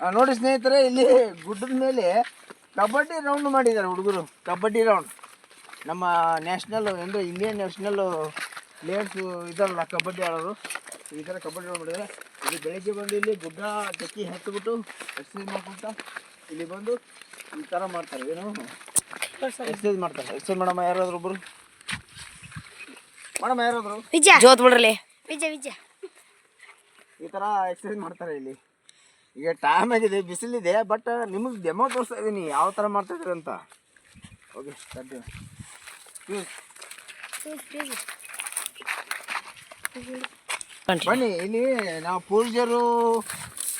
ನೋಡಿ ಸ್ನೇಹಿತರೆ, ಇಲ್ಲಿ ಗುಡ್ಡದ ಮೇಲೆ ಕಬಡ್ಡಿ ರೌಂಡ್ ಮಾಡಿದ್ದಾರೆ ಹುಡುಗರು. ಕಬಡ್ಡಿ ರೌಂಡ್ ನಮ್ಮ ನ್ಯಾಷನಲ್ ಅಂದರೆ ಇಂಡಿಯನ್ ನ್ಯಾಷನಲ್ ಪ್ಲೇಯರ್ಸು ಇದಾರಲ್ಲ ಕಬಡ್ಡಿ ಆಡೋರು, ಈ ಥರ ಕಬಡ್ಡಿ ರೌಂಡ್ ಮಾಡಿದ್ದಾರೆ. ಇಲ್ಲಿ ಬೆಳಗ್ಗೆ ಬಂದು ಇಲ್ಲಿ ಗುಡ್ಡ ಟೆಕ್ಕಿ ಹತ್ತಿಬಿಟ್ಟು ಎಕ್ಸಸೈಸ್ ಮಾಡ್ಕೊಂತ ಇಲ್ಲಿ ಬಂದು ಈ ಥರ ಮಾಡ್ತಾರೆ. ಏನು ಎಕ್ಸಸೈಸ್ ಮಾಡ್ತಾರೆ. ಎಕ್ಸಸೈಸ್ ಮಾಡಮ್ಮ ಯಾರಾದ್ರು ಒಬ್ಬರು ಮಾಡಮ್ಮ ಯಾರಾದ್ರು ಜೋತ್ ಬಿಡ್ರಲಿ ವಿಜಯ ಈ ಥರ ಎಕ್ಸಸೈಸ್ ಮಾಡ್ತಾರೆ. ಇಲ್ಲಿ ಈಗ ಟೈಮ್ ಆಗಿದೆ, ಬಿಸಿಲಿದೆ, ಬಟ್ ನಿಮಗೆ ಡೆಮೋ ತೋರಿಸ್ತಾ ಇದ್ದೀನಿ ಯಾವ ಥರ ಮಾಡ್ತಾಯಿದ್ದೀರಿ ಅಂತ. ಓಕೆ ಬನ್ನಿ. ಇಲ್ಲಿ ನಾವು ಪೂರ್ವಜರು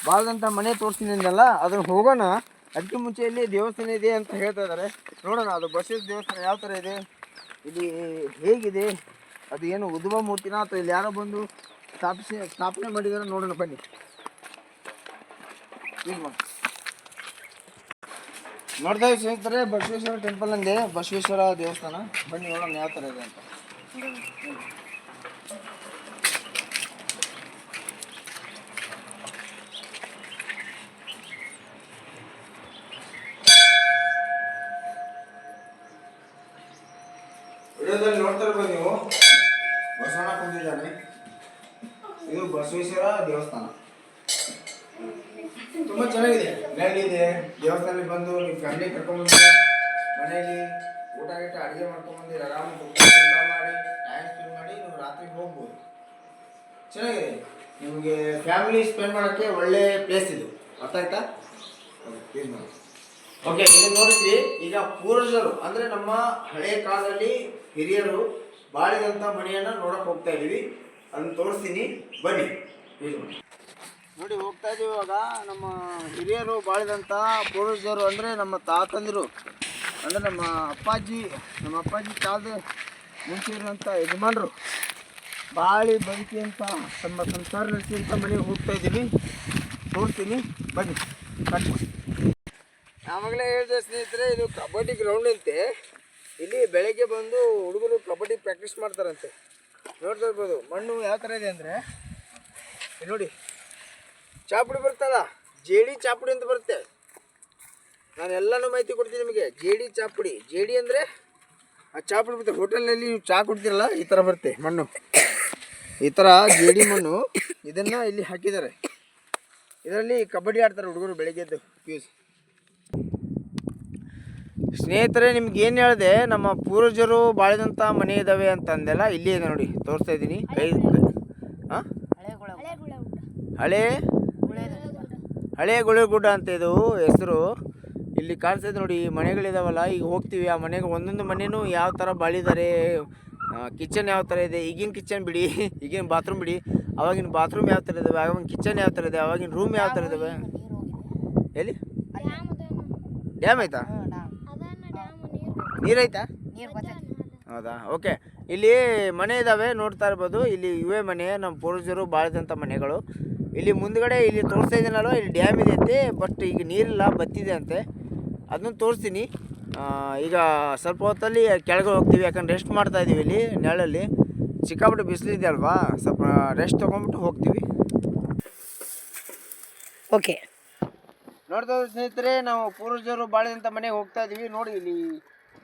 ಬಾಳ್ದಂಥ ಮನೆ ತೋರಿಸ್ತೀನಿ ಅಂದಲ್ಲ, ಅದನ್ನು ಹೋಗೋಣ. ಅದಕ್ಕೆ ಮುಂಚೆ ಇಲ್ಲಿ ದೇವಸ್ಥಾನ ಇದೆ ಅಂತ ಹೇಳ್ತಾ ಇದ್ದಾರೆ. ನೋಡೋಣ ಅದು ಬಸವೇಶ್ವರ ದೇವಸ್ಥಾನ ಯಾವ ಥರ ಇದೆ, ಇಲ್ಲಿ ಹೇಗಿದೆ, ಅದು ಏನು ಉದ್ಭವ ಮೂರ್ತಿನ ಅಥವಾ ಇಲ್ಲಿ ಯಾರೋ ಬಂದು ಸ್ಥಾಪನೆ ಮಾಡಿದಾರೆ ನೋಡೋಣ ಬನ್ನಿ. ನೋಡ್ತಾ ಇದ್ದೀವಿ ಸ್ನೇಹಿತರೆ, ಬಸವೇಶ್ವರ ಟೆಂಪಲ್ ಅಂದೆ, ಬಸವೇಶ್ವರ ದೇವಸ್ಥಾನ. ಬನ್ನಿ ನೋಡೋಣ ಯಾವ ಥರ ಇದೆ ಅಂತ. ವಿಡಿಯೋದಲ್ಲಿ ನೋಡ್ತಾ ಇರ್ಬೋದು ನೀವು, ಬಸವಣ್ಣ ಕುಂತಿದ್ದಾನೆ. ಇದು ಬಸವೇಶ್ವರ ದೇವಸ್ಥಾನ. ತುಂಬ ಚೆನ್ನಾಗಿದೆ, ಇದೆ. ದೇವಸ್ಥಾನಕ್ಕೆ ಬಂದು ನಿಮ್ಮ ಫ್ಯಾಮಿಲಿ ಕರ್ಕೊಂಡ್ಬಂದು ಮನೆಯಲ್ಲಿ ಊಟ ಅಡುಗೆ ಮಾಡ್ಕೊಂಡ್ಬಂದು ಆರಾಮಾಗಿ ಊಟ ಮಾಡಿ ಟೈಮ್ ಸ್ಪೆಂಡ್ ಮಾಡಿ ನೀವು ರಾತ್ರಿ ಹೋಗ್ಬೋದು. ಚೆನ್ನಾಗಿದೆ, ನಿಮಗೆ ಫ್ಯಾಮಿಲಿ ಸ್ಪೆಂಡ್ ಮಾಡೋಕ್ಕೆ ಒಳ್ಳೆ ಪ್ಲೇಸ್ ಇದು. ಅರ್ಥ ಆಯ್ತಾ? ಓಕೆ, ಇದು ನೋಡಿದ್ವಿ. ಈಗ ಪೂರ್ವಜರು ಅಂದರೆ ನಮ್ಮ ಹಳೆಯ ಕಾಲದಲ್ಲಿ ಹಿರಿಯರು ಬಾಳಿದಂಥ ಮನೆಯನ್ನು ನೋಡಕ್ಕೆ ಹೋಗ್ತಾ ಇದ್ದೀವಿ. ಅದನ್ನು ತೋರಿಸ್ತೀನಿ ಬನ್ನಿ. ನೋಡಿ ಹೋಗ್ತಾ ಇದ್ದೀವಿ. ಇವಾಗ ನಮ್ಮ ಹಿರಿಯರು ಬಾಳಿದಂಥ ಪೂರ್ವಜರು ಅಂದರೆ ನಮ್ಮ ತಾತಂದಿರು, ಅಂದರೆ ನಮ್ಮ ಅಪ್ಪಾಜಿ ಕಾಲದ ಮುಂಚೆ ಇರುವಂಥ ಯಜಮಾನರು ಬಾಳಿ ಬದುಕಿ ಅಂತ ತಮ್ಮ ಸಂಸಾರ ನಡೆಸಿದಂಥ ಮನೆಗೆ ಹೋಗ್ತಾ ಇದ್ದೀವಿ. ತೋರಿಸ್ತೀನಿ ಬನ್ನಿ. ಆವಾಗಲೇ ಹೇಳಿದೆ ಸ್ನೇಹಿತರೆ, ಇದು ಕಬಡ್ಡಿ ಗ್ರೌಂಡ್ ಅಂತೆ. ಇಲ್ಲಿ ಬೆಳಗ್ಗೆ ಬಂದು ಹುಡುಗರು ಕಬಡ್ಡಿ ಪ್ರಾಕ್ಟೀಸ್ ಮಾಡ್ತಾರಂತೆ. ನೋಡ್ತಾ ಇರ್ಬೋದು ಮಣ್ಣು ಯಾವ ಥರ ಇದೆ ಅಂದರೆ, ನೋಡಿ ಚಾಪುಡಿ ಬರ್ತಲ್ಲ, ಜೇಡಿ ಚಾಪುಡಿ ಅಂತ ಬರುತ್ತೆ. ನಾನು ಎಲ್ಲನೂ ಮಾಹಿತಿ ಕೊಡ್ತೀನಿ ನಿಮಗೆ. ಜೇಡಿ ಚಾಪುಡಿ, ಜೇಡಿ ಅಂದರೆ ಆ ಚಾಪುಡಿ ಬರುತ್ತೆ. ಹೋಟೆಲ್ನಲ್ಲಿ ನೀವು ಚಹಾ ಕೊಡ್ತೀರಲ್ಲ, ಈ ಥರ ಬರುತ್ತೆ ಮಣ್ಣು. ಈ ಥರ ಜೇಡಿ ಮಣ್ಣು, ಇದನ್ನು ಇಲ್ಲಿ ಹಾಕಿದ್ದಾರೆ. ಇದರಲ್ಲಿ ಕಬಡ್ಡಿ ಆಡ್ತಾರೆ ಹುಡುಗರು ಬೆಳಗ್ಗೆದ್ದು ಪ್ಯೂಸ್. ಸ್ನೇಹಿತರೆ, ನಿಮ್ಗೆ ಏನು ಹೇಳಿದೆ, ನಮ್ಮ ಪೂರ್ವಜರು ಬಾಳಿದಂಥ ಮನೆ ಇದ್ದಾವೆ ಅಂತ ಅಂದೆಲ್ಲ, ಇಲ್ಲಿ ಇದೆ ನೋಡಿ, ತೋರಿಸ್ತಾ ಇದ್ದೀನಿ. ಹಾಂ, ಹಳೆ ಗುಳೆಗುಡ್ಡ ಅಂತ ಇದು ಹೆಸರು. ಇಲ್ಲಿ ಕಾಣಿಸ್ತಾ ಇದೆ ನೋಡಿ, ಮನೆಗಳಿದಾವಲ್ಲ. ಈಗ ಹೋಗ್ತೀವಿ ಆ ಮನೆಗೆ, ಒಂದೊಂದು ಮನೆಯೂ ಯಾವ ಥರ ಬಾಳಿದ್ದಾರೆ, ಕಿಚನ್ ಯಾವ ಥರ ಇದೆ. ಈಗಿನ ಕಿಚನ್ ಬಿಡಿ, ಈಗಿನ ಬಾತ್ರೂಮ್ ಬಿಡಿ, ಅವಾಗಿನ ಬಾತ್ರೂಮ್ ಯಾವ ಥರ ಇದ್ದಾವೆ, ಅವಾಗಿನ ಕಿಚನ್ ಯಾವ ಥರ ಇದೆ, ಅವಾಗಿನ ರೂಮ್ ಯಾವ ಥರ ಇದ್ದಾವೆ. ಎಲ್ಲಿ ಡ್ಯಾಮ್ ಐತಾ? ನೀರೈತಾ? ಹೌದಾ? ಓಕೆ, ಇಲ್ಲಿ ಮನೆ ಇದ್ದಾವೆ ನೋಡ್ತಾ ಇರ್ಬೋದು. ಇಲ್ಲಿ ಇವೇ ಮನೆ ನಮ್ಮ ಪೂರ್ವಜರು ಬಾಳಿದಂಥ ಮನೆಗಳು. ಇಲ್ಲಿ ಮುಂದ್ಗಡೆ ಇಲ್ಲಿ ತೋರಿಸ್ತಾ ಇದ್ದೀನಲ್ವ, ಇಲ್ಲಿ ಡ್ಯಾಮ್ ಇದೆ ಅಂತೆ, ಬಟ್ ಈಗ ನೀರಿಲ್ಲ, ಬತ್ತಿದೆ ಅಂತೆ. ಅದನ್ನು ತೋರಿಸ್ತೀನಿ. ಈಗ ಸ್ವಲ್ಪ ಹೊತ್ತಲ್ಲಿ ಕೆಳಗೆ ಹೋಗ್ತೀವಿ, ಯಾಕಂದ್ರೆ ರೆಸ್ಟ್ ಮಾಡ್ತಾ ಇದ್ದೀವಿ ಇಲ್ಲಿ ನೆರಳಲ್ಲಿ. ಸಿಕ್ಕಾಪಟ್ಟೆ ಬಿಸಿಲಿದೆ ಅಲ್ವಾ, ಸ್ವಲ್ಪ ರೆಸ್ಟ್ ತೊಗೊಂಡ್ಬಿಟ್ಟು ಹೋಗ್ತೀವಿ. ಓಕೆ, ನೋಡ್ತಾ ಇದ್ದೀವಿ ಸ್ನೇಹಿತರೆ, ನಾವು ಪೂರ್ವಜರು ಬಾಳಿದಂಥ ಮನೆಗೆ ಹೋಗ್ತಾ ಇದ್ದೀವಿ. ನೋಡಿ ಇಲ್ಲಿ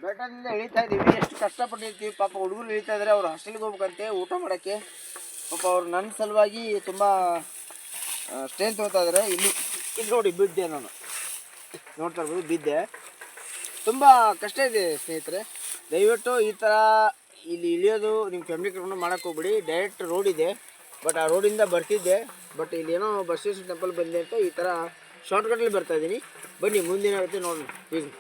ಬೆಟ್ಟದಿಂದ ಇಳಿತಾ ಇದ್ದೀವಿ, ಎಷ್ಟು ಕಷ್ಟಪಟ್ಟಿರ್ತೀವಿ. ಪಾಪ ಹುಡುಗರು ಇಳಿತಾ ಇದ್ದಾರೆ, ಅವ್ರು ಹಾಸ್ಟೆಲ್ಗೆ ಹೋಗ್ಬೇಕಂತೆ ಊಟ ಮಾಡೋಕ್ಕೆ. ಪಾಪ ಅವ್ರು ನನ್ನ ಸಲುವಾಗಿ ತುಂಬ ಸ್ಟ್ರೆಂತ್ ಹೋಗ್ತಾ ಇದ್ದಾರೆ. ಇಲ್ಲಿ ನೋಡಿ ಬಿದ್ದೆ, ನಾನು ನೋಡ್ತಾ ಇರ್ಬೋದು ಬಿದ್ದೆ. ತುಂಬ ಕಷ್ಟ ಇದೆ ಸ್ನೇಹಿತರೆ. ದಯವಿಟ್ಟು ಈ ಥರ ಇಲ್ಲಿ ಇಳಿಯೋದು ನಿಮ್ಮ ಫ್ಯಾಮಿಲಿ ಕರ್ಕೊಂಡು ಮಾಡೋಕ್ಕೆ ಹೋಗ್ಬಿಡಿ. ಡೈರೆಕ್ಟ್ ರೋಡ್ ಇದೆ, ಬಟ್ ಆ ರೋಡಿಂದ ಬರ್ತಿದ್ದೆ, ಬಟ್ ಇಲ್ಲಿ ಏನೋ ಬಸವೇಶ್ವರ ಟೆಂಪಲ್ ಬಂದೆ ಅಂತ ಈ ಥರ ಶಾರ್ಟ್ಕಟ್ಟಲ್ಲಿ ಬರ್ತಾಯಿದ್ದೀನಿ. ಬನ್ನಿ ಮುಂದಿನ ಆಗುತ್ತೆ ನೋಡೋಣ ಪ್ಲೀಸ್.